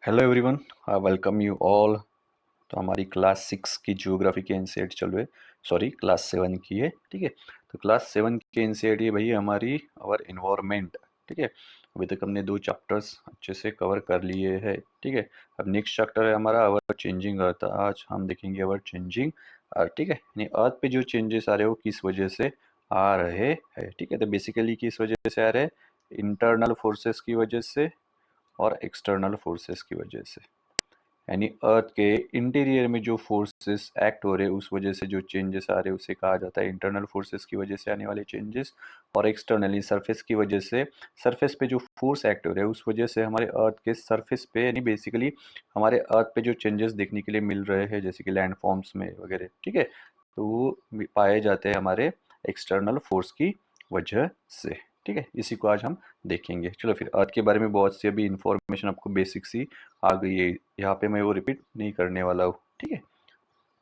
Hello everyone, welcome you all. तो हमारी class 6 की ज्योग्राफी के एनसीईआरटी चल रहे, सॉरी क्लास 7 की है। ठीक है, तो क्लास 7 की एनसीईआरटी है भाई हमारी आवर इन्वायरमेंट। ठीक है, अभी तक हमने 2 चैप्टर्स अच्छे से कवर कर लिए हैं। ठीक है, अब नेक्स्ट चैप्टर है हमारा आवर चेंजिंग अर्थ। आज हम देखेंगे आवर चेंजिंग अर्थ। ठीक है, यानी अर्थ पे जो चेंजेस आ रहे हैं वो किस वजह से आ रहे हैं। ठीक है, तो बेसिकली किस वजह से आ रहे हैं, इंटरनल फोर्सेस की वजह से और एक्सटर्नल फोर्सेस की वजह से। यानी अर्थ के इंटीरियर में जो फोर्सेस एक्ट हो रहे हैं उस वजह से जो चेंजेस आ रहे हैं उसे कहा जाता है इंटरनल फोर्सेस की वजह से आने वाले चेंजेस। और एक्सटर्नली सरफेस की वजह से, सरफेस पे जो फोर्स एक्ट हो रहे हैं उस वजह से हमारे अर्थ के सरफेस पे, यानी बेसिकली हमारे अर्थ पे जो चेंजेस देखने के लिए मिल रहे हैं जैसे कि लैंड फॉर्म्स में वगैरह। ठीक है, तो वो पाए जाते हैं हमारे एक्सटर्नल फोर्स की वजह से। ठीक है, इसी को आज हम देखेंगे। चलो फिर अर्थ के बारे में बहुत सी अभी इंफॉर्मेशन आपको बेसिक सी आ गई है, यहाँ पे मैं वो रिपीट नहीं करने वाला हूँ। ठीक है,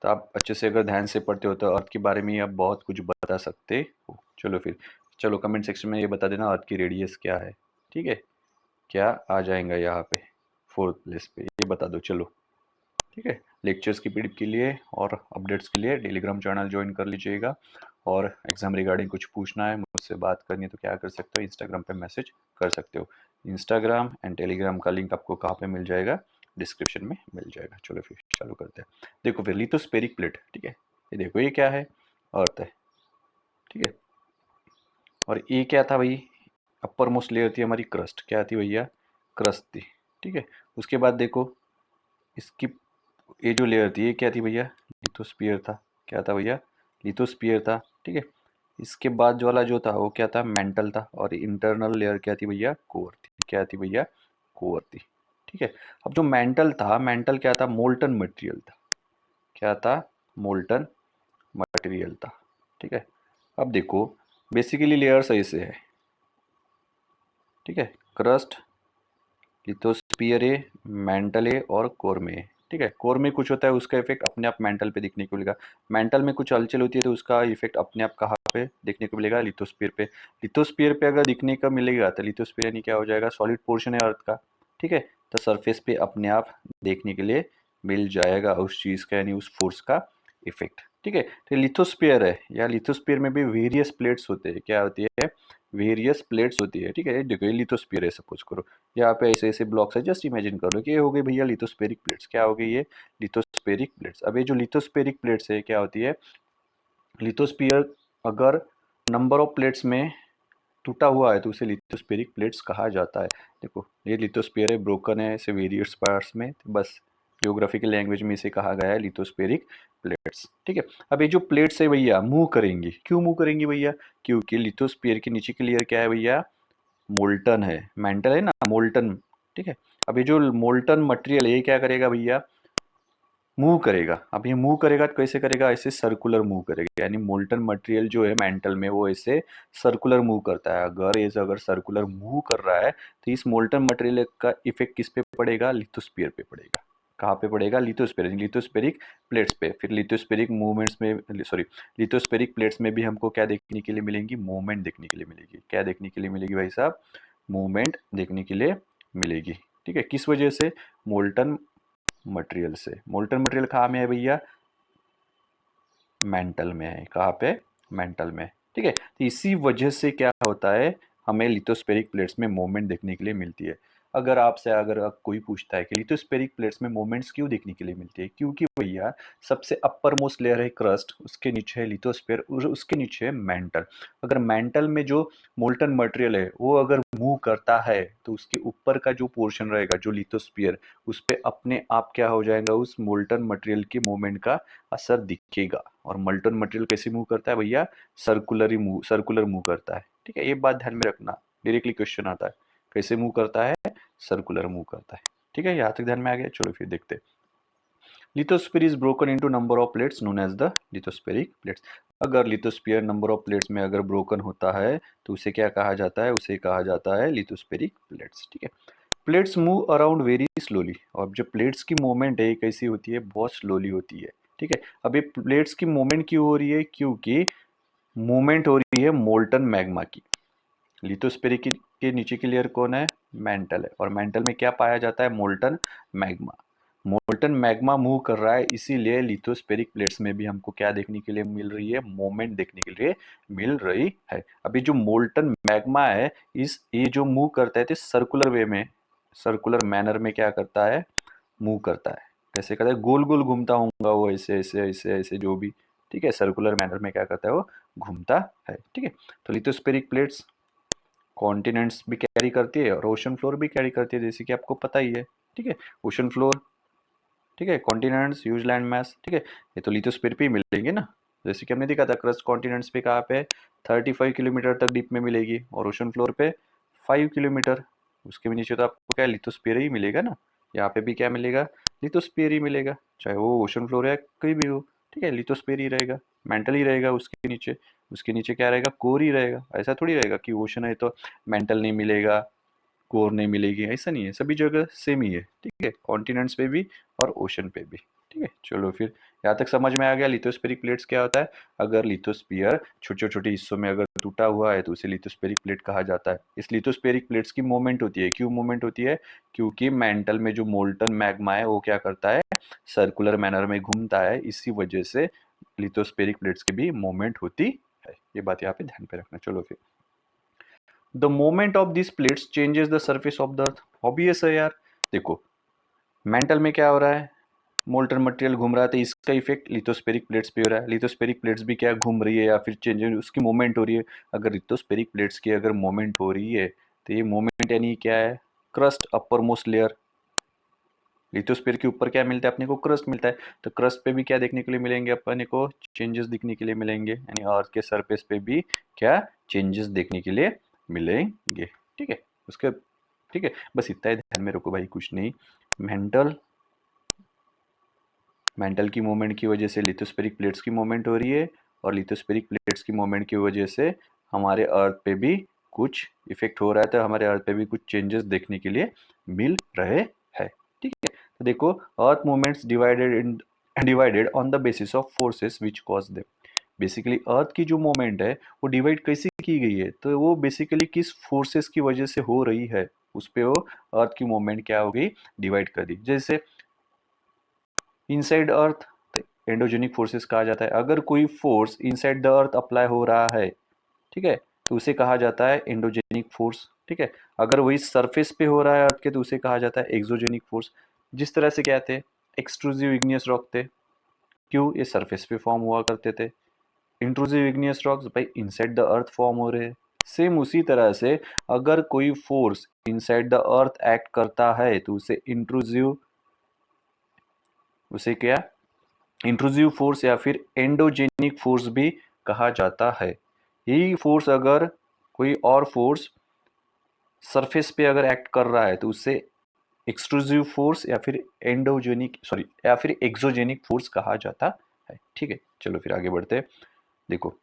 तो आप अच्छे से अगर ध्यान से पढ़ते हो तो अर्थ के बारे में आप बहुत कुछ बता सकते हो। चलो फिर, चलो कमेंट सेक्शन में ये बता देना अर्थ की रेडियस क्या है। ठीक है, क्या आ जाएगा यहाँ पे फोर्थ प्लेस पे, ये बता दो। चलो ठीक है, लेक्चर्स की पीडीएफ के लिए और अपडेट्स के लिए टेलीग्राम चैनल ज्वाइन कर लीजिएगा। और एग्जाम रिगार्डिंग कुछ पूछना है, मुझसे बात करनी है तो क्या कर सकते हो, इंस्टाग्राम पे मैसेज कर सकते हो। इंस्टाग्राम एंड टेलीग्राम का लिंक आपको कहाँ पे मिल जाएगा, डिस्क्रिप्शन में मिल जाएगा। चलो फिर चालू करते हैं। देखो फिर लिथोस्फेरिक प्लेट। ठीक है, ये देखो ये क्या है, अर्थ है। ठीक है, और ये क्या था भाई, अपर मोस्ट लेयर थी हमारी क्रस्ट। क्या थी भैया, क्रस्ट थी। ठीक है, उसके बाद देखो इसकी ये जो लेयर थी ये क्या थी भैया, लिथोस्फीयर था। क्या था भैया, लिथोस्फीयर था। ठीक है, इसके बाद जो वाला जो था वो क्या था, मेंटल था। और इंटरनल लेयर क्या थी भैया, कोर थी। क्या थी भैया, कोर थी। ठीक है, अब जो मेंटल था, मेंटल क्या था, मोल्टन मटेरियल था। क्या था, मोल्टन मटेरियल था। ठीक है, अब देखो बेसिकली लेयर्स ऐसे है। ठीक है, क्रस्ट, लिथोस्फीयर है, मेंटल है और कोर में है। ठीक है, कोर में कुछ होता है उसका इफेक्ट अपने आप मेंटल पे दिखने को मिलेगा। मेंटल में कुछ हलचल होती है तो उसका इफेक्ट अपने आप कहाँ पे देखने को मिलेगा, लिथोस्फीयर पे। लिथोस्फीयर पे अगर दिखने का मिलेगा तो लिथोस्फीयर यानी क्या हो जाएगा, सॉलिड पोर्शन है अर्थ का। ठीक है, तो सरफेस पे अपने आप देखने के लिए मिल जाएगा उस चीज़ का, यानी उस फोर्स का इफेक्ट। ठीक है, तो लिथोस्फीयर है, या लिथोस्फीयर में भी वेरियस प्लेट्स होते हैं। क्या होती है, वेरियस प्लेट्स होती है। ठीक है, देखो ये लिथोस्फीयर है सपोज करो, यहाँ पे ऐसे ऐसे ब्लॉक्स है। जस्ट इमेजिन कर लो कि ये हो गई भैया लिथोस्फेरिक प्लेट्स। क्या हो गई ये, लिथोस्फेरिक प्लेट्स। अब ये जो लिथोस्फेरिक प्लेट्स है क्या होती है, लिथोस्फीयर अगर नंबर ऑफ प्लेट्स में टूटा हुआ है तो उसे लिथोस्फेरिक प्लेट्स कहा जाता है। देखो ये लिथोस्फीयर है, ब्रोकन है ऐसे वेरियस पार्ट्स में, तो बस ज्योग्राफिकल लैंग्वेज में इसे कहा गया है लिथोस्फेरिक प्लेट्स। ठीक है, अब ये जो प्लेट्स है भैया मूव करेंगी। क्यों मूव करेंगी भैया, क्योंकि लिथोस्फीयर के नीचे की लेयर क्या है भैया, मोल्टन है। मेंटल है ना, मोल्टन। ठीक है, अब ये जो मोल्टन मटेरियल है ये क्या करेगा भैया, मूव करेगा। अब ये मूव करेगा तो कैसे करेगा, ऐसे सर्कुलर मूव करेगा। यानी मोल्टन मटेरियल जो है मेंटल में वो ऐसे सर्कुलर मूव करता है। अगर ये अगर सर्कुलर मूव कर रहा है तो इस मोल्टन मटेरियल का इफेक्ट किस पे पड़ेगा, लिथोस्फीयर पे पड़ेगा। कहाँ पे पड़ेगा, लिथोस्फीयर, लिथोस्फेरिक प्लेट्स पे। फिर लिथोस्फेरिक मूवमेंट्स में, सॉरी लिथोस्फेरिक प्लेट्स में भी हमको क्या देखने के लिए मिलेंगी, मूवमेंट देखने के लिए मिलेगी। क्या देखने के लिए मिलेगी भाई साहब, मूवमेंट देखने के लिए मिलेगी। ठीक है, किस वजह से, मोल्टन मटेरियल से। मोल्टन मटेरियल कहाँ में है भैया, मेंटल में है। कहाँ पे, मेंटल में। ठीक है, तो इसी वजह से क्या होता है, हमें लिथोस्फेरिक प्लेट्स में मूवमेंट देखने के लिए मिलती है। अगर आपसे अगर कोई पूछता है कि लिथोस्फेरिक प्लेट्स में मूवमेंट्स क्यों देखने के लिए मिलती है, क्योंकि भैया सबसे अपर मोस्ट लेयर है क्रस्ट, उसके नीचे है लिथोस्फेयर और उसके नीचे है मेंटल। अगर मेंटल में जो मोल्टन मटेरियल है वो अगर मूव करता है तो उसके ऊपर का जो पोर्शन रहेगा, जो लिथोस्फीयर, उस पे अपने आप क्या हो जाएगा, उस मोल्टन मटेरियल की मूवमेंट का असर दिखेगा। और मोल्टन मटेरियल कैसे मूव करता है भैया, सर्कुलर मूव करता है। ठीक है, ये बात ध्यान में रखना, डायरेक्टली क्वेश्चन आता है कैसे मूव करता है, सर्कुलर मूव करता है। ठीक है, यहाँ तक ध्यान में आ गया। चलो फिर देखते हैं। Lithosphere is broken into number of plates known as the lithospheric plates. अगर लिथोस्फीयर नंबर ऑफ प्लेट्स में अगर ब्रोकन होता है तो उसे क्या कहा जाता है, उसे कहा जाता है लिथोस्फेरिक प्लेट्स। ठीक है, plates move around very slowly. और जो प्लेट्स की मूवमेंट है कैसी होती है, बहुत स्लोली होती है। ठीक है, अब ये प्लेट्स की मूवमेंट क्यों हो रही है, क्योंकि मूवमेंट हो रही है मोल्टन मैग्मा की। लिथोस्फेरिक की के नीचे की लेयर कौन है, मेंटल है, और मेंटल में क्या पाया जाता है, molten magma. Molten magma move कर रहा है, इसीलिए लिथोस्फेरिक प्लेट्स में भी हमको क्या देखने के लिए मिल रही है, मोमेंट देखने के लिए मिल रही है। अभी जो मोल्टन मैग्मा है, इस ये जो मूव करता है तो सर्कुलर वे में, सर्कुलर मैनर में क्या करता है, मूव करता है। कैसे करता है, गोल गोल घूमता होगा वो, ऐसे ऐसे ऐसे ऐसे जो भी, ठीक है, सर्कुलर मैनर में क्या करता है वो, घूमता है। ठीक है, तो लिथोस्फेरिक प्लेट्स कॉन्टिनेंट्स भी कैरी करती है और ओशन फ्लोर भी कैरी करती है, जैसे कि आपको पता ही है। ठीक है, ओशन फ्लोर, ठीक है, कॉन्टिनेंट्स, ह्यूज लैंड मास, ठीक है, ये तो लिथोस्फीयर पे ही मिलेंगे ना। जैसे कि हमने देखा था क्रस्ट कॉन्टिनेंट्स पे कहाँ पे 35 किलोमीटर तक डीप में मिलेगी, और ओशन फ्लोर पे 5 किलोमीटर। उसके भी नीचे तो आपको क्या लिथोस्फीयर ही मिलेगा ना। यहाँ पे भी क्या मिलेगा, लिथोस्फीयर ही मिलेगा, चाहे वो ओशन फ्लोर या कहीं भी हो। ठीक है, लिथोस्फीयर ही रहेगा, मेंटल ही रहेगा उसके नीचे। उसके नीचे क्या रहेगा, कोर ही रहेगा। ऐसा थोड़ी रहेगा कि ओशन है तो मेंटल नहीं मिलेगा, कोर नहीं मिलेगी, ऐसा नहीं है, सभी जगह सेम ही है। ठीक है, कॉन्टिनेंट्स पे भी और ओशन पे भी। ठीक है, चलो फिर यहाँ तक समझ में आ गया लिथोस्फेरिक प्लेट्स क्या होता है। अगर लिथोस्फीयर छोटे छोटे हिस्सों में अगर टूटा हुआ है तो उसे लिथोस्फेरिक प्लेट कहा जाता है। इस लिथोस्फेरिक प्लेट्स की मूवमेंट होती है, क्यों मूवमेंट होती है, क्योंकि मेंटल में जो मोल्टन मैग्मा है वो क्या करता है, सर्कुलर मैनर में घूमता है, इसी वजह से लिथोस्फेरिक प्लेट्स की भी मूवमेंट होती है। ये बात यहाँ पे ध्यान पे रखना। चलो फिर, the moment of this plates changes the surface of the earth. Obvious है यार, देखो मेंटल में क्या हो रहा है, मोल्टन मटेरियल घूम रहा है, तो इसका इफेक्ट लिथोस्फेरिक प्लेट्स पे हो रहा है। लिथोस्फेरिक प्लेट्स भी क्या घूम रही है या फिर चेंज, उसकी मूवमेंट हो रही है। अगर लिथोस्फेरिक प्लेट्स की अगर मूवमेंट हो रही है तो ये मूवमेंट यानी क्या है, crust, upper most layer. Lithosphere के ऊपर क्या मिलता है अपने को, क्रस्ट मिलता है। तो क्रस्ट पे भी क्या देखने के लिए मिलेंगे अपने को, चेंजेस दिखने के लिए मिलेंगे, यानी अर्थ के सरफेस पे भी क्या चेंजेस देखने के लिए मिलेंगे। ठीक है, उसके, ठीक है, बस इतना ही ध्यान में रखो भाई, कुछ नहीं। मेंटल, मेंटल की मूवमेंट की वजह से लिथोस्फेरिक प्लेट्स की मूवमेंट हो रही है, और लिथोस्फेरिक प्लेट्स की मूवमेंट की वजह से हमारे अर्थ पे भी कुछ इफेक्ट हो रहा है, तो हमारे अर्थ पे भी कुछ चेंजेस देखने के लिए मिल रहे हैं। ठीक है, तो देखो, earth movements divided on the basis of forces which cause them. Basically earth की जो मूवमेंट है वो डिवाइड कैसे की गई है, तो वो बेसिकली किस फोर्सेस की वजह से हो रही है, उस पे वो अर्थ की मूवमेंट क्या हो गई, डिवाइड कर दी। जैसे इनसाइड अर्थ, एंडोजेनिक फोर्सेस कहा जाता है। अगर कोई force inside the earth apply हो रहा है, ठीक है, तो उसे कहा जाता है एंडोजेनिक फोर्स। ठीक है, अगर वही सरफेस पे हो रहा है अर्थ के तो उसे कहा जाता है एक्सोजेनिक फोर्स। जिस तरह से क्या थे, एक्सट्रूसिव इग्नियस रॉक थे, क्यों, ये सरफेस पे फॉर्म हुआ करते थे। इंट्रूसिव इग्नियस रॉक्स भाई इनसाइड द अर्थ फॉर्म हो रहे हैं। सेम उसी तरह से अगर कोई force inside the earth act करता है तो उसे इंट्रूसिव, उसे क्या, इंट्रूसिव फोर्स या फिर एंडोजेनिक फोर्स भी कहा जाता है। यही फोर्स अगर कोई और फोर्स सरफेस पे अगर एक्ट कर रहा है तो उससे एक्सट्रूसिव फोर्स या फिर एंडोजेनिक, सॉरी, या फिर एक्सोजेनिक फोर्स कहा जाता है। ठीक है, चलो फिर आगे बढ़ते हैं। देखो,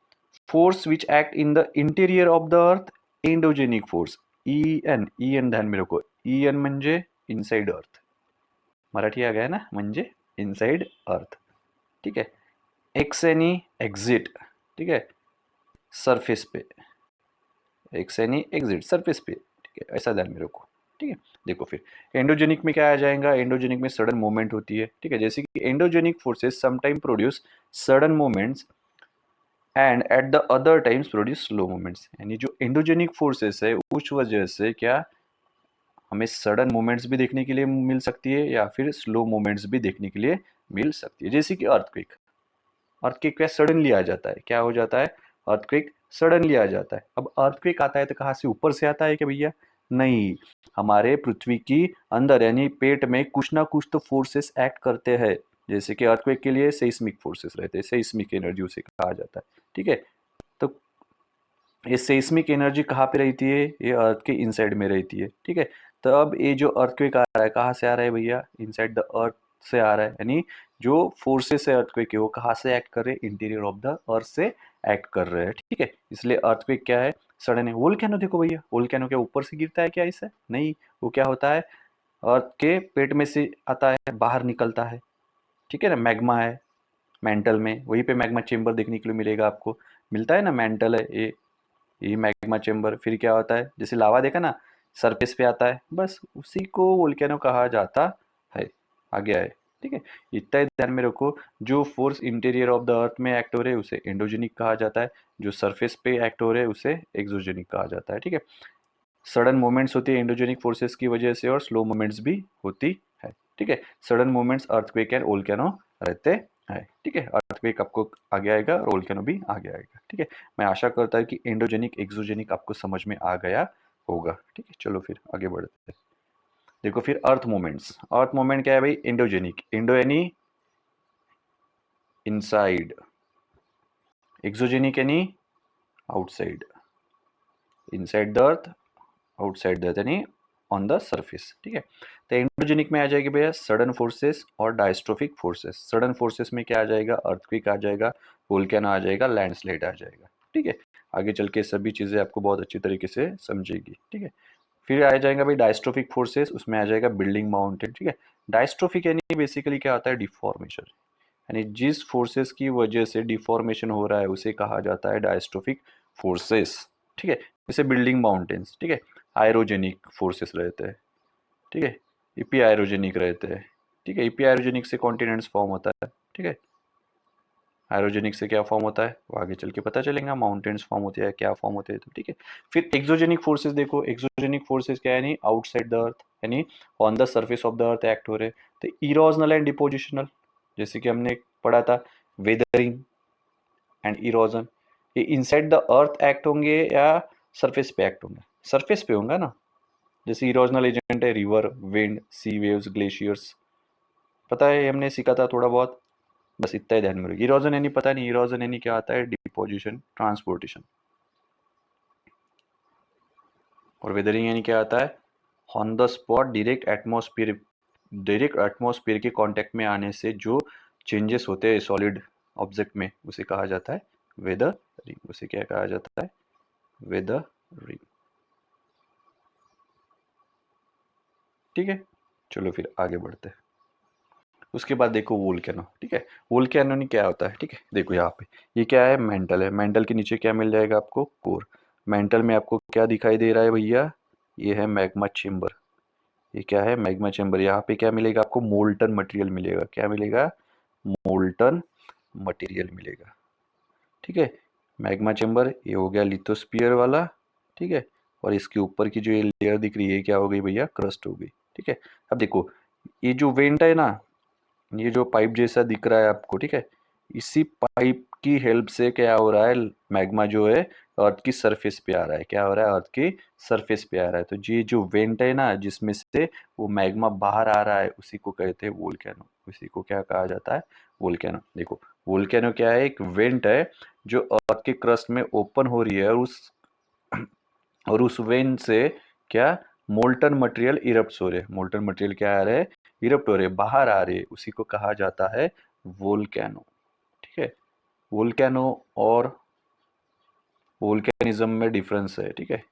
force which act in the interior of the earth, endogenic force. E N ध्यान में रखो, ई एन म्हणजे इनसाइड अर्थ, मराठी आ गया ना, म्हणजे इनसाइड अर्थ। ठीक है, एक्स यानी एग्जिट, ठीक है, सरफेस पे, एक्स यानी एग्जिट सरफेस पे। ठीक है, ऐसा ध्यान में रखो। ठीक है, देखो फिर एंडोजेनिक में क्या आ जाएगा, एंडोजेनिक में सडन मूवमेंट होती है। ठीक है, जैसे कि endogenic forces sometime produce sudden movements and at the other times produce slow movements. यानी जो एंडोजेनिक फोर्सेस है उस वजह से क्या हमें सडन मूवमेंट्स भी देखने के लिए मिल सकती है या फिर स्लो मूवमेंट्स भी देखने के लिए मिल सकती है। जैसे कि अर्थक्वेक, अर्थक्वेक क्या सडनली आ जाता है, क्या हो जाता है, अर्थक्वेक सडनली आ जाता है। अब अर्थक्वेक आता है तो कहाँ से, ऊपर से आता है क्या भैया, नहीं, हमारे पृथ्वी की अंदर यानी पेट में कुछ ना कुछ तो फोर्सेस एक्ट करते हैं। जैसे कि अर्थक्वेक के लिए सेismic फोर्सेस रहते हैं, सेismic एनर्जी उसे कहा जाता है। ठीक है, तो ये सेismic एनर्जी कहाँ पे रहती है, ये अर्थ के इनसाइड में रहती है। ठीक है, तो अब ये जो अर्थक्वेक आ रहा है कहाँ से आ रहा है भैया, इनसाइड द अर्थ से आ रहा है। यानी जो फोर्सेस है अर्थक्वेक के वो कहाँ से एक्ट कर रहे हैं, इंटीरियर ऑफ द अर्थ से एक्ट कर रहे हैं। ठीक है, इसलिए अर्थक्वेक क्या है, सडन है। वोल्केनो देखो भैया, वोल्केनो क्या ऊपर से गिरता है क्या, ऐसा नहीं, वो क्या होता है, अर्थ के पेट में से आता है, बाहर निकलता है। ठीक है ना, मैग्मा है मेंटल में, वहीं पे मैग्मा चेम्बर देखने के लिए मिलेगा आपको, मिलता है ना, मेंटल है ये, ये मैग्मा चेम्बर। फिर क्या होता है, जैसे लावा देखा ना, सरफेस पे आता है, बस उसी को वोल्केनो कहा जाता है। आगे आए, ठीक है। इतना ही ध्यान में रखो, जो फोर्स इंटीरियर ऑफ द अर्थ में एक्ट हो रहे हैं उसे एंडोजेनिक कहा जाता है, जो सरफेस पे एक्ट हो रहे हैं उसे एक्सोजेनिक कहा जाता है, ठीक है। सडन मूवमेंट्स होती है एंडोजेनिक फोर्सेस की वजह से, और स्लो मूवमेंट्स भी होती है, ठीक है। Sudden movements earthquake and volcano रहते हैं, ठीक है। अर्थक्वेक आपको आगे आएगा और वोल्केनो भी आगे आएगा, ठीक है। मैं आशा करता हूँ कि एंडोजेनिक एक्सोजेनिक आपको समझ में आ गया होगा, ठीक है। चलो फिर आगे बढ़ते हैं। देखो फिर अर्थ मूवमेंट्स। अर्थ मूवमेंट क्या है भाई, एंडोजेनिक। एंडो यानी इनसाइड, एक्सोजेनिक यानी outside. Inside the earth, outside the earth यानी ऑन द सरफेस, ठीक है। तो एंडोजेनिक में आ जाएगी भैया सडन फोर्सेस और डायस्ट्रोफिक फोर्सेस। सडन फोर्सेस में क्या आ जाएगा, अर्थक्वेक आ जाएगा, वोल्केनो आ जाएगा, लैंडस्लाइड आ जाएगा, ठीक है। आगे चल के सभी चीज़ें आपको बहुत अच्छी तरीके से समझेगी, ठीक है। फिर आ जाएगा भाई डायस्ट्रोफिक फोर्सेस, उसमें आ जाएगा बिल्डिंग माउंटेन, ठीक है। डायस्ट्रोफिक यानी बेसिकली क्या होता है, डिफॉर्मेशन, यानी जिस फोर्सेस की वजह से डिफॉर्मेशन हो रहा है उसे कहा जाता है डायस्ट्रोफिक फोर्सेस, ठीक है। जैसे बिल्डिंग माउंटेन्स, ठीक है, आयरोजेनिक फोर्सेस रहते हैं, ठीक है। इपी आयरोजेनिक रहते हैं, ठीक है। इपी आयरोजेनिक से कॉन्टिनेंट्स फॉर्म होता है, ठीक है। आयरोजेनिक से क्या फॉर्म होता है वो आगे चल के पता चलेगा, माउंटेन्स फॉर्म होते हैं, क्या फॉर्म होते हैं, तो ठीक है। फिर एक्सोजेनिक फोर्सेस देखो, एक्सोजेनिक फोर्सेस क्या है, यानी आउटसाइड द अर्थ, यानी on the surface of the earth act हो रहे हैं। तो इरोजनल एंड डिपोजिशनल, जैसे कि हमने पढ़ा था, वेदरिंग एंड इरोजन, ये इनसाइड द अर्थ एक्ट होंगे या सरफेस पे एक्ट होंगे, सरफेस पे होंगे ना। जैसे इरोजनल एजेंट है रिवर, विंड, सी वेव्स, ग्लेशियर्स, पता है हमने सीखा था थोड़ा बहुत, बस इतना ही ध्यान में रखिए। इरोजन यानी पता नहीं, इरोजन यानी क्या आता है, डिपोजिशन, ट्रांसपोर्टेशन। और वेदरिंग यानी क्या आता है, on the spot, direct atmosphere के कांटेक्ट में आने से जो चेंजेस होते हैं सॉलिड ऑब्जेक्ट में उसे कहा जाता है वेदरिंग। उसे क्या कहा जाता है, वेदरिंग, ठीक है। चलो फिर आगे बढ़ते हैं। उसके बाद देखो वोल्केनो, ठीक है। वोल्केनो नहीं क्या होता है, ठीक है। देखो यहाँ पे ये क्या है, मेंटल है। मेंटल के नीचे क्या मिल जाएगा आपको, कोर। मेंटल में आपको क्या दिखाई दे रहा है भैया, ये है मैग्मा चेम्बर। ये क्या है, मैग्मा चेम्बर। यहाँ पे क्या मिलेगा आपको, मोल्टन मटेरियल मिलेगा। क्या मिलेगा, मोल्टन मटेरियल मिलेगा, ठीक है। मैग्मा चेम्बर ये हो गया लिथोस्फीयर वाला, ठीक है। और इसके ऊपर की जो ये लेयर दिख रही है क्या हो गई भैया, क्रस्ट हो गई, ठीक है। अब देखो ये जो वेंट है ना, ये जो पाइप जैसा दिख रहा है आपको, ठीक है, इसी पाइप की हेल्प से क्या हो रहा है, मैग्मा जो है अर्थ की सरफेस पे आ रहा है। क्या हो रहा है, अर्थ की सरफेस पे आ रहा है। तो ये जो वेंट है ना जिसमें से वो मैग्मा बाहर आ रहा है उसी को कहते हैं वोल्केनो। उसी को क्या कहा जाता है, वोल्केनो। देखो वोल्केनो क्या है, एक वेंट है जो अर्थ के क्रस्ट में ओपन हो रही है, और उस वेंट से क्या, मोल्टन मटेरियल इरप्ट हो रहे हैं। मोल्टन मटेरियल क्या आ रहे हैं, इरप्ट हो रहे हैं, बाहर आ रहे हैं, उसी को कहा जाता है वोल्केनो, ठीक है। वोल्केनो और वोल्केनिज्म में डिफरेंस है, ठीक है।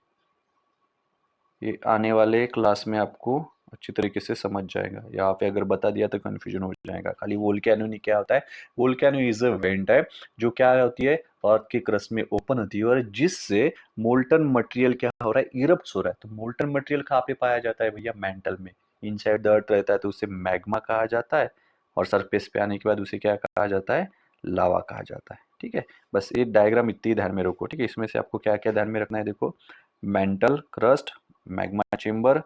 ये आने वाले क्लास में आपको अच्छी तरीके से समझ जाएगा। यहाँ पे अगर बता दिया तो कंफ्यूजन हो जाएगा। खाली वोल्केनो नहीं क्या होता है, वोल्केनो इज अ वेंट है जो क्या होती है, अर्थ के क्रस्ट में ओपन होती है, और जिससे मोल्टन मटेरियल क्या हो रहा है, इरप्ट हो रहा है। तो मोल्टन मटेरियल कहाँ पे पाया जाता है भैया, मेंटल में, इनसाइड द अर्थ रहता है, तो उसे मैग्मा कहा जाता है। और सरफेस पे आने के बाद उसे क्या कहा जाता है, लावा कहा जाता है, ठीक है। बस ये डायग्राम इतनी ध्यान में रखो, ठीक है। इसमें से आपको क्या क्या ध्यान में रखना है, देखो mental, crust, magma chamber,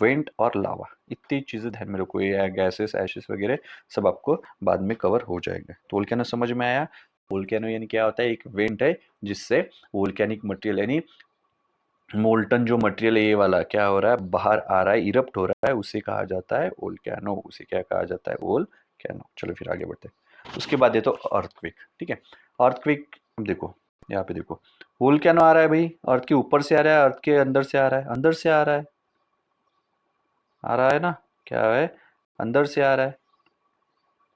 went और लावा, इतनी चीज़ें ध्यान में रखो। ये गैसेस, एशेस वगैरह सब आपको बाद में कवर हो जाएगा। तो वोल्केनो समझ में आया। वोल्केनो यानी क्या होता है, एक वेंट है जिससे वोल्केनिक मटेरियल यानी मोल्टन जो मटेरियल है ये वाला क्या हो रहा है, बाहर आ रहा है, इरप्ट हो रहा है, उसे कहा जाता है वोल्केनो। उसे क्या कहा जाता है, वोल्केनो। चलो फिर आगे बढ़ते हैं। उसके बाद ये तो अर्थक्वेक, ठीक है। अर्थक्वेक, अब देखो यहाँ पे देखो, वोल्केनो आ रहा है भाई, अर्थ के ऊपर से आ रहा है, अर्थ के अंदर से आ रहा है, अंदर से आ रहा है, आ रहा है ना, क्या है, अंदर से आ रहा है।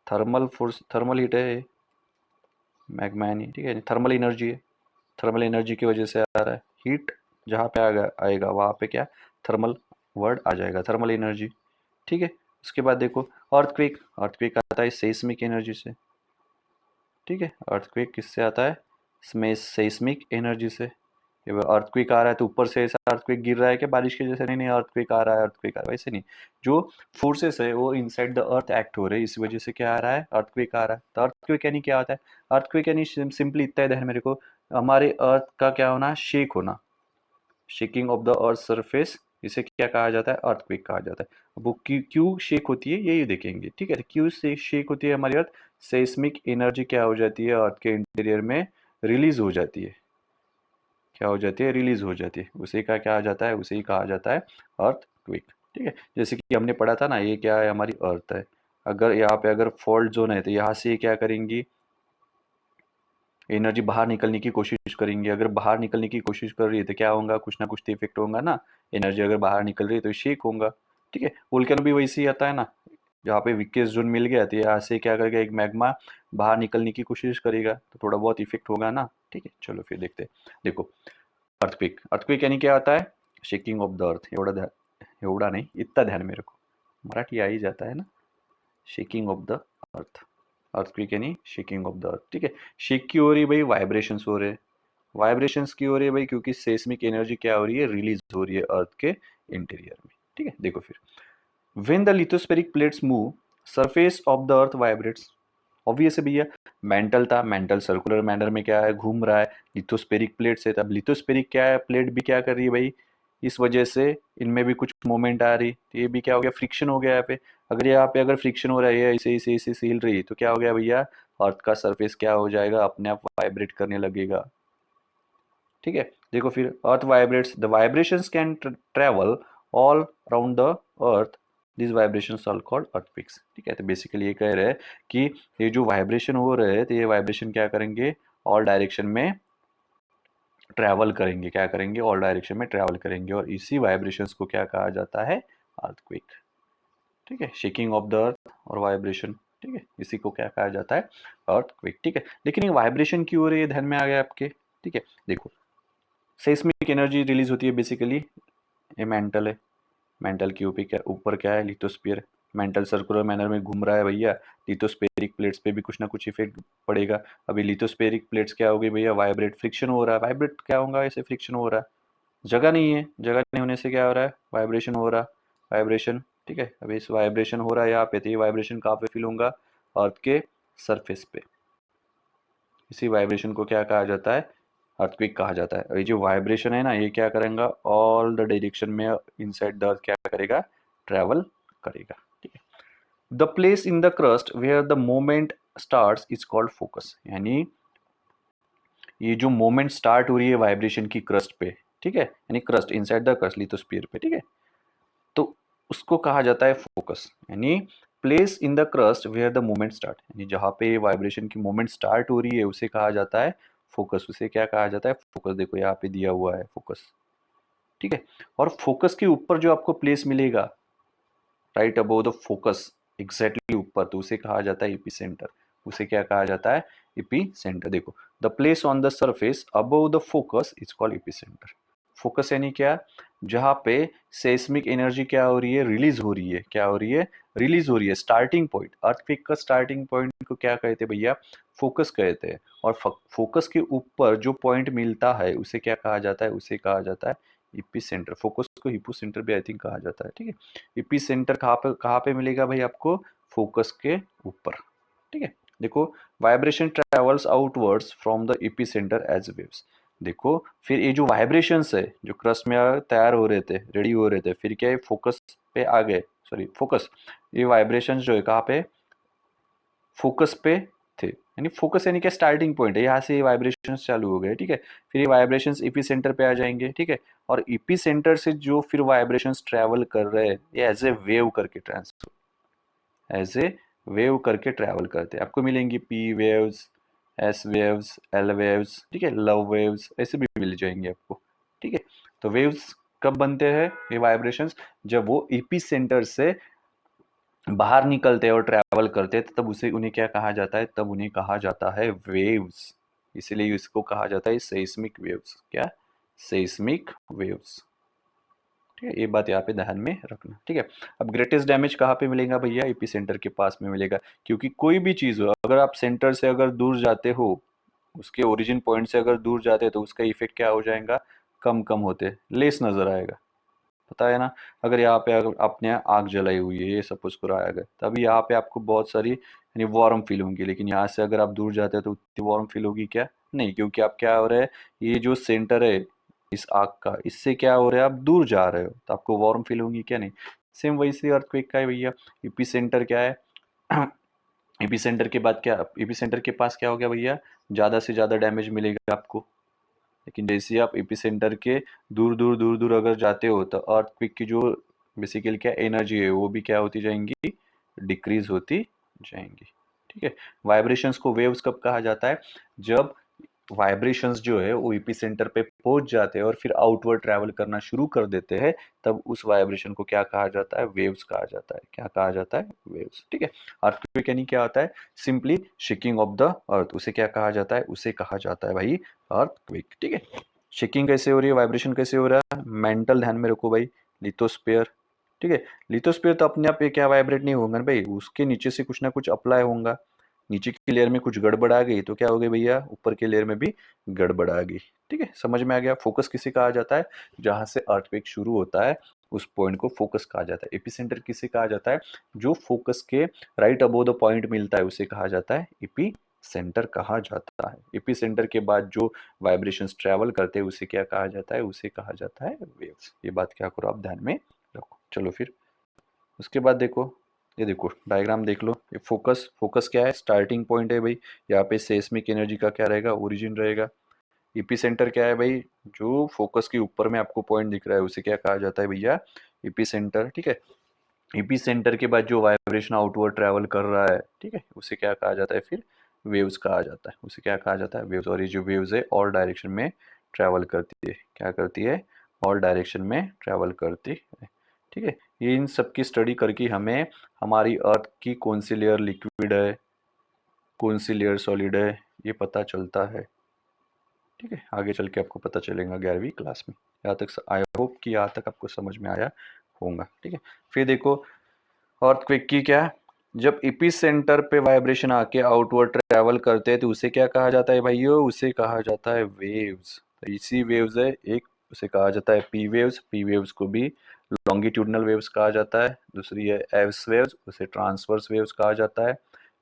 थर्मल फोर्स, थर्मल हीट है, मैग्मा नहीं, ठीक है, थर्मल एनर्जी है। थर्मल एनर्जी की वजह से आ रहा है। हीट जहाँ पे आएगा आएगा वहाँ पे क्या, थर्मल वर्ड आ जाएगा, थर्मल एनर्जी, ठीक है। उसके बाद देखो अर्थक्वेक, अर्थक्वेक आता है सेस्मिक एनर्जी से, ठीक है। अर्थक्वेक किससे आता है, इसमें सेस्मिक एनर्जी से, अर्थक्वेक आ रहा है तो ऊपर से ऐसा अर्थक्वेक गिर रहा है कि बारिश के जैसे, नहीं नहीं अर्थक्वेक आ रहा है, अर्थक्वेक आ रहा है, वैसे नहीं। जो फोर्सेस है वो इनसाइड द अर्थ एक्ट हो रहे हैं, इस वजह से क्या आ रहा है, अर्थक्वेक आ रहा है। तो अर्थक्वेक यानी क्या होता है, अर्थक्वेक यानी सिंपली इतना ही ध्यान मेरे को, हमारे अर्थ का क्या होना, शेक होना, shaking of the earth surface, इसे क्या कहा जाता है, अर्थक्वेक कहा जाता है। अब वो क्यों शेक होती है यही देखेंगे, ठीक है। क्यों से शेक होती है हमारी अर्थ, सेस्मिक एनर्जी क्या हो जाती है अर्थ के इंटीरियर में, रिलीज हो जाती है, क्या हो जाती है, रिलीज हो जाती है, उसी का क्या आ जाता है, उसे ही कहा जाता है अर्थक्वेक, ठीक है। जैसे कि हमने पढ़ा था ना, ये क्या है, हमारी अर्थ है, अगर यहाँ पे अगर फॉल्ट जोन है तो यहाँ से ये क्या करेंगी, एनर्जी बाहर निकलने की कोशिश करेंगे। अगर बाहर निकलने की कोशिश कर रही है तो क्या होगा, कुछ ना कुछ तो इफेक्ट होगा ना, एनर्जी अगर बाहर निकल रही है तो शेक होगा, ठीक है। वोल्केनो भी वैसे ही आता है ना, जहाँ पे वीकेस्ट जोन मिल गया तो यहाँ से क्या करेगा, एक मैग्मा बाहर निकलने की कोशिश करेगा तो थोड़ा बहुत इफेक्ट होगा ना, ठीक है। चलो फिर देखते हैं, देखो अर्थक्वेक, अर्थक्वेक यानी क्या आता है, शेकिंग ऑफ द अर्थ, एवढा ध्यान, एवढा नहीं इतना ध्यान मेरे को, मराठी आ ही जाता है ना, shaking of the earth, earthquake यानी शेकिंग ऑफ द अर्थ, ठीक है। शेक की हो रही भाई, वाइब्रेशंस हो रहे हैं, वाइब्रेशंस की हो रही है भाई क्योंकि सेस्मिक एनर्जी क्या हो रही है, रिलीज हो रही है अर्थ के इंटीरियर में, ठीक है। देखो फिर, when the lithospheric plates move, surface of the earth vibrates, obvious है भैया, मेंटल था, मेंटल सर्कुलर मैनर में क्या है, घूम रहा है, लिथोस्फेरिक प्लेट से, तब लिथोस्फेरिक क्या है, प्लेट भी क्या कर रही है भाई, इस वजह से इनमें भी कुछ मोमेंट आ रही, तो ये भी क्या हो गया, फ्रिक्शन हो गया यहाँ पे। अगर यहाँ पे अगर फ्रिक्शन हो रहा है, ऐसे ऐसे ऐसे हिल रही है तो क्या हो गया भैया, अर्थ का सरफेस क्या हो जाएगा, अपने आप वाइब्रेट करने लगेगा, ठीक है। देखो फिर, earth vibrates, the vibrations can travel all around the earth, this vibrations are called earthquakes, ठीक है। तो बेसिकली ये कह रहे हैं कि ये जो वाइब्रेशन हो रहे हैं तो ये वाइब्रेशन क्या करेंगे, ऑल डायरेक्शन में ट्रैवल करेंगे, क्या करेंगे, ऑल डायरेक्शन में ट्रैवल करेंगे, और इसी वाइब्रेशंस को क्या कहा जाता है, अर्थक्वेक, ठीक है। शेकिंग ऑफ द अर्थ और वाइब्रेशन, ठीक है, इसी को क्या कहा जाता है, अर्थक्वेक, ठीक है। लेकिन ये वाइब्रेशन क्यों हो रही है, ध्यान में आ गया आपके, ठीक है। देखो, सेस्मिक एनर्जी रिलीज होती है बेसिकली, ये मेंटल है, मेंटल के ऊपर क्या है, लिथोस्फीयर, मेंटल सर्कुलर मैनर में घूम रहा है भैया, लिथोस्फेरिक प्लेट्स पे भी कुछ ना कुछ इफेक्ट पड़ेगा। अभी लिथोस्फेरिक प्लेट्स क्या हो गई भैया, वाइब्रेट, फ्रिक्शन हो रहा है, वाइब्रेट क्या होगा, ऐसे फ्रिक्शन हो रहा है, जगह नहीं है, जगह नहीं होने से क्या हो रहा है, वाइब्रेशन हो रहा है, वाइब्रेशन, ठीक है। अभी इस वाइब्रेशन हो रहा है यहाँ पे, तो ये वाइब्रेशन कहाँ पे फील होगा, अर्थ के सरफेस पे, इसी वाइब्रेशन को क्या कहा जाता है, अर्थक्वेक कहा जाता है। ये जो वाइब्रेशन है ना, ये क्या करेगा, ऑल द डायरेक्शन में इनसाइड द अर्थ क्या करेगा, ट्रैवल करेगा, ठीक है। The place in the crust where the moment starts is called focus, यानी ये जो मोमेंट स्टार्ट हो रही है वाइब्रेशन की क्रस्ट पे, ठीक है, यानी crust inside the crust lithosphere पे, ठीक है, तो उसको कहा जाता है फोकस, यानी place in the crust where the movement start, यानी जहाँ पे वाइब्रेशन की मूवमेंट स्टार्ट हो रही है उसे कहा जाता है फोकस, उसे क्या कहा जाता है, फोकस। देखो यहाँ पे दिया हुआ है फोकस, ठीक है। और फोकस के ऊपर जो आपको प्लेस मिलेगा, right above the focus, exactly ऊपर, तो उसे कहा जाता है एपिसेंटर, उसे क्या कहा जाता है, एपिसेंटर। देखो, the place on the surface above the focus is called epicentre. Focus यानी क्या, जहाँ पे सेस्मिक एनर्जी क्या हो रही है, रिलीज हो रही है, क्या हो रही है, रिलीज हो रही है, स्टार्टिंग पॉइंट, अर्थक्वेक का स्टार्टिंग पॉइंट को क्या कहते हैं भैया, फोकस कहते हैं। और फोकस के ऊपर जो पॉइंट मिलता है उसे क्या कहा जाता है, उसे कहा जाता है एपिसेंटर। फोकस को हिपोसेंटर भी आई थिंक कहा जाता है, ठीक है। एपिसेंटर कहाँ पे मिलेगा भाई आपको, फोकस के ऊपर, ठीक है। देखो, vibration travels outwards from the epicentre as waves. देखो फिर ये जो वाइब्रेशंस है जो क्रस्ट में तैयार हो रहे थे, रेडी हो रहे थे, फिर क्या है, फोकस पे आ गए, सॉरी फोकस, ये वाइब्रेशंस जो है कहाँ पे, फोकस पे थे, यानी फोकस यानी क्या, स्टार्टिंग पॉइंट है, यहाँ से ये वाइब्रेशंस चालू हो गए, ठीक है। फिर ये वाइब्रेशंस ईपी सेंटर पे आ जाएंगे, ठीक है। और ईपी सेंटर से जो फिर वाइब्रेशंस ट्रैवल कर रहे हैं, ये एज ए वेव करके ट्रांसफर, एज ए वेव करके ट्रैवल करते हैं, आपको मिलेंगी P waves, S waves, L waves, ठीक है, लव वेव्स, ऐसे भी मिल जाएंगे आपको, ठीक है। तो वेव्स कब बनते हैं ये वाइब्रेशंस, जब वो ईपी सेंटर से बाहर निकलते हैं और ट्रैवल करते हैं, तब उसे उन्हें क्या कहा जाता है, तब उन्हें कहा जाता है वेव्स, इसीलिए इसको कहा जाता है सेस्मिक वेव्स, क्या, सेस्मिक वेव्स, ठीक है। ये बात यहाँ पे ध्यान में रखना, ठीक है। अब ग्रेटेस्ट डैमेज कहाँ पे मिलेगा भैया, एपी सेंटर के पास में मिलेगा, क्योंकि कोई भी चीज़ हो, अगर आप सेंटर से अगर दूर जाते हो, उसके ओरिजिन पॉइंट से अगर दूर जाते हैं तो उसका इफेक्ट क्या हो जाएगा, कम कम होते, लेस नज़र आएगा, पता है ना। अगर यहाँ पे अगर आपने आग जलाई हुई है, ये सपोज करो आग है, तभी यहाँ पे आपको बहुत सारी यानी वार्म फील होंगी, लेकिन यहाँ से अगर आप दूर जाते हैं तो उतनी वार्म फील होगी क्या? नहीं, क्योंकि आप क्या हो रहा है, ये जो सेंटर है इस आग का, इससे क्या हो रहा है, आप दूर जा रहे हो तो आपको वार्म फील होगी क्या? नहीं। सेम वैसे अर्थक्वेक का है भैया। एपी सेंटर क्या है? एपी सेंटर के बाद क्या, एपी सेंटर के पास क्या हो गया भैया, ज़्यादा से ज़्यादा डैमेज मिलेगा आपको। लेकिन जैसे ही आप एपी सेंटर के दूर दूर दूर दूर अगर जाते हो तो अर्थक्वेक की जो बेसिकली क्या एनर्जी है वो भी क्या होती जाएंगी, डिक्रीज होती जाएंगी। ठीक है। वाइब्रेशंस को वेव्स कब कहा जाता है? जब वाइब्रेशंस जो है वो ईपी सेंटर पे पहुंच जाते हैं और फिर आउटवर्ड ट्रैवल करना शुरू कर देते हैं, तब उस वाइब्रेशन को क्या कहा जाता है? वेव्स कहा जाता है। क्या कहा जाता है? वेव्स। ठीक है। अर्थक्वेक यानी क्या होता है? सिंपली शेकिंग ऑफ द अर्थ, उसे क्या कहा जाता है? उसे कहा जाता है भाई अर्थक्वेक। ठीक है। शेकिंग कैसे हो रही है, वाइब्रेशन कैसे हो रहा है? मेंटल ध्यान में रखो भाई, लिथोस्फीयर। ठीक है। लिथोस्फीयर तो अपने आप ये क्या वाइब्रेट नहीं होगा ना भाई, उसके नीचे से कुछ ना कुछ अप्लाई होगा। नीचे की लेयर में कुछ गड़बड़ आ गई तो क्या हो गई भैया, ऊपर की लेयर में भी गड़बड़ आ गई। ठीक है, समझ में आ गया। फोकस किसे कहा जाता है? जहां से अर्थक्वेक शुरू होता है उस पॉइंट को फोकस कहा जाता है। एपिसेंटर किसे कहा जाता है? जो फोकस के राइट अबव द पॉइंट मिलता है उसे कहा जाता है एपी सेंटर कहा जाता है। एपी सेंटर के बाद जो वाइब्रेशंस ट्रेवल करते हैं उसे क्या कहा जाता है? उसे कहा जाता है वेव्स। ये बात क्या करो आप ध्यान में रखो। चलो फिर उसके बाद देखो, ये देखो डायग्राम देख लो। ये फोकस, फोकस क्या है? स्टार्टिंग पॉइंट है भाई। यहाँ पे सेस्मिक एनर्जी का क्या रहेगा? ओरिजिन रहेगा। ईपी सेंटर क्या है भाई? जो फोकस के ऊपर में आपको पॉइंट दिख रहा है उसे क्या कहा जाता है भैया? EP centre. ठीक है। ईपी सेंटर के बाद जो वाइब्रेशन आउटवर्ड ट्रैवल कर रहा है, ठीक है, उसे क्या कहा जाता है? फिर वेव्स कहा जाता है। उसे क्या कहा जाता है? वेव्स। और ये जो वेव्स है ऑल डायरेक्शन में ट्रैवल करती है। क्या करती है? ऑल डायरेक्शन में ट्रैवल करती है। ठीक है। ये इन सब की स्टडी करके हमें हमारी अर्थ की कौन सी लेयर लिक्विड है, कौन सी लेयर सॉलिड है, ये पता चलता है। ठीक है। आगे चल के आपको पता चलेगा 11वीं क्लास में। यहाँ तक आई होप कि यहाँ तक आपको समझ में आया होगा। ठीक है। फिर देखो अर्थक्वेक की क्या है? जब एपी सेंटर पे वाइब्रेशन आके आउटवर्ड ट्रैवल करते हैं तो उसे क्या कहा जाता है भाइयों? उसे कहा जाता है वेव्स। तो इसी वेव्स है एक, उसे कहा जाता है पी वेव्स। पी वेव्स को भी लॉन्गिट्यूडनल वेव्स कहा जाता है। दूसरी है एस वेव्स, उसे ट्रांसवर्स वेव्स कहा जाता है।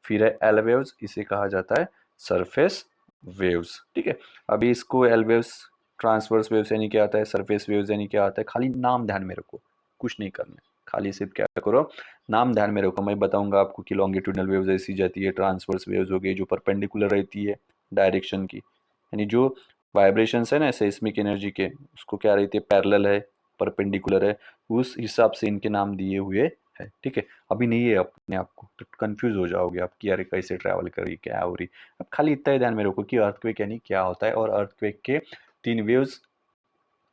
फिर है एल वेव्स, इसे कहा जाता है सरफेस वेव्स। ठीक है। अभी इसको एल वेव्स, ट्रांसवर्स वेव्स यानी क्या आता है, सरफेस वेव्स यानी क्या आता है, खाली नाम ध्यान में रखो, कुछ नहीं करना है। खाली सिर्फ क्या करो, नाम ध्यान में रखो। मैं बताऊंगा आपको कि लॉन्गिट्यूडनल वेव्स ऐसी जाती है, ट्रांसवर्स वेव्स हो गई जो परपेंडिकुलर रहती है डायरेक्शन की, यानी जो वाइब्रेशंस है ना सेस्मिक एनर्जी के, उसको क्या रहती है, पैरेलल है, परपेंडिकुलर है, उस हिसाब से इनके नाम दिए हुए है। ठीक है। अभी नहीं है अपने आप को तो कंफ्यूज हो जाओगे आप कि यार कैसे ट्रैवल कर रही, क्या हो रही। अब खाली इतना ही ध्यान में रखो कि अर्थक्वेक यानी क्या होता है, और अर्थक्वेक के 3 वेव्स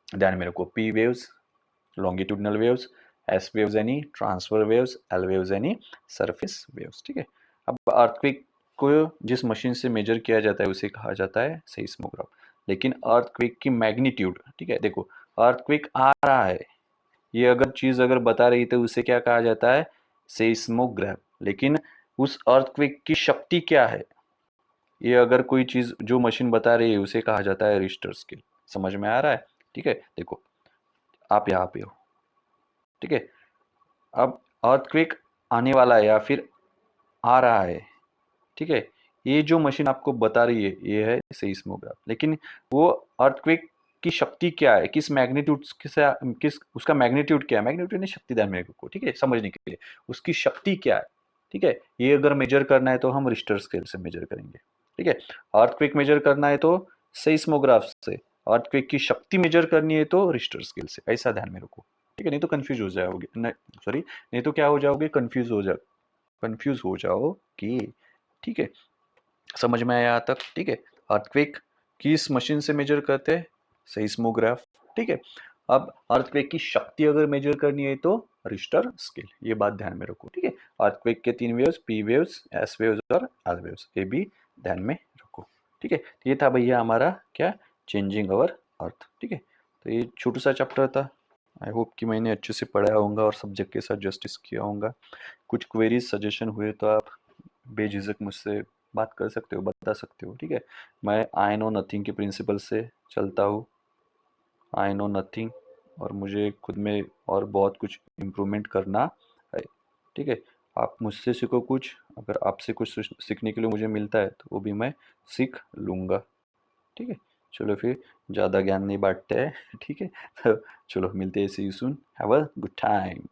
ध्यान में रखो, P waves longitudinal waves, S waves यानी ट्रांसफर वेव्स, एल वेव्स यानी सरफेस वेव्स। ठीक है। अब अर्थक्वेक को जिस मशीन से मेजर किया जाता है उसे कहा जाता है सेइस्मोग्राफ। लेकिन अर्थक्वेक की मैग्नीट्यूड, ठीक है, देखो अर्थक्वेक आ रहा है, ये अगर चीज अगर बता रही तो उसे क्या कहा जाता है? सेइस्मोग्राफ। लेकिन उस अर्थक्वेक की शक्ति क्या है, ये अगर कोई चीज जो मशीन बता रही है उसे कहा जाता है रिश्टर स्केल। समझ में आ रहा है? ठीक है। देखो आप यहाँ पे हो, ठीक है, अब अर्थक्वेक आने वाला है या फिर आ रहा है, ठीक है, ये जो मशीन आपको बता रही है ये है सेइस्मोग्राफ। लेकिन वो अर्थक्वेक की शक्ति क्या है, किस मैग्नीट्यूड किस उसका मैग्नीट्यूड क्या है, मैग्नीट्यूड नहीं शक्ति, ध्यान में रखो, ठीक है, समझने के लिए उसकी शक्ति क्या है। ठीक है। ये अगर मेजर करना है तो हम रिश्टर स्केल से मेजर करेंगे। ठीक है। अर्थक्वेक मेजर करना है तो सेइस्मोग्राफ से, अर्थक्वेक की शक्ति मेजर करनी है तो रिश्टर स्केल से। ऐसा ध्यान में रखो। ठीक है, नहीं तो कंफ्यूज हो जाओगे, नहीं सॉरी, नहीं तो क्या हो जाओगे, कंफ्यूज हो जाओगे। ठीक है। समझ में आया यहाँ तक? ठीक है। अर्थक्वेक किस मशीन से मेजर करते हैं? सेइस्मोग्राफ। ठीक है। अब अर्थक्वेक की शक्ति अगर मेजर करनी है तो रिश्टर स्केल, ये बात ध्यान में रखो। ठीक है। अर्थक्वेक के 3 waves, P waves, S waves और एल वेव्स, ये भी ध्यान में रखो। ठीक है। ये था भैया हमारा क्या, चेंजिंग अवर अर्थ। ठीक है। तो ये छोटा सा चैप्टर था। आई होप कि मैंने अच्छे से पढ़ाया होगा और सब्जेक्ट के साथ जस्टिस किया होगा। कुछ क्वेरीज सजेशन हुए तो आप बेझिझक मुझसे बात कर सकते हो, बता सकते हो। ठीक है। मैं आई नो नथिंग के प्रिंसिपल से चलता हूँ। आई नो नथिंग, और मुझे खुद में और बहुत कुछ इम्प्रूवमेंट करना है। ठीक है, आप मुझसे सीखो कुछ, अगर आपसे कुछ सीखने के लिए मुझे मिलता है तो वो भी मैं सीख लूँगा। ठीक है, चलो फिर ज़्यादा ज्ञान नहीं बांटते हैं। ठीक है, तो चलो मिलते हैं, see you soon, have a good time.